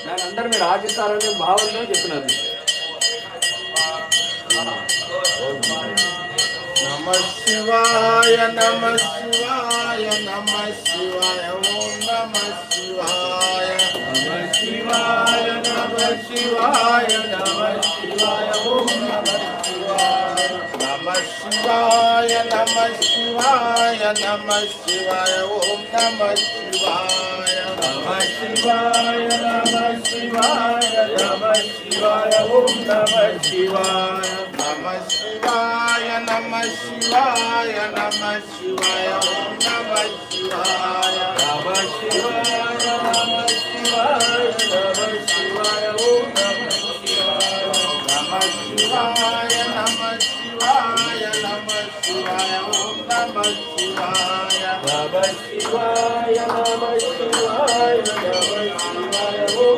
నాకు అందరు మీరు ఆశిస్తారనే భావంతో చెప్పినారు. నమ శివాయ నమ శివాయ నమ శివాయ ఓం నమ శివాయ నమ శివాయ నమ శివాయ నమ శివాయ ఓం నమ శివాయ నమ శివాయ నమ శివాయ నమ శివాయ ఓం నమ శివాయ నమ శివాయ నమ శివాయ నమ శివాయ ఓం నమ శివాయ నమ శివాయ నమ శివాయ నమ శివాయ ఓం నమ శివాయ నమ శివాయ నమ శివాయ నమ శివాయ ఓం నమ శివాయ నమ శివాయ నమ శివాయ నమ శివాయ ఓం నమ శివాయ నమ శివాయ నమ శివాయ నమ శివాయ ఓం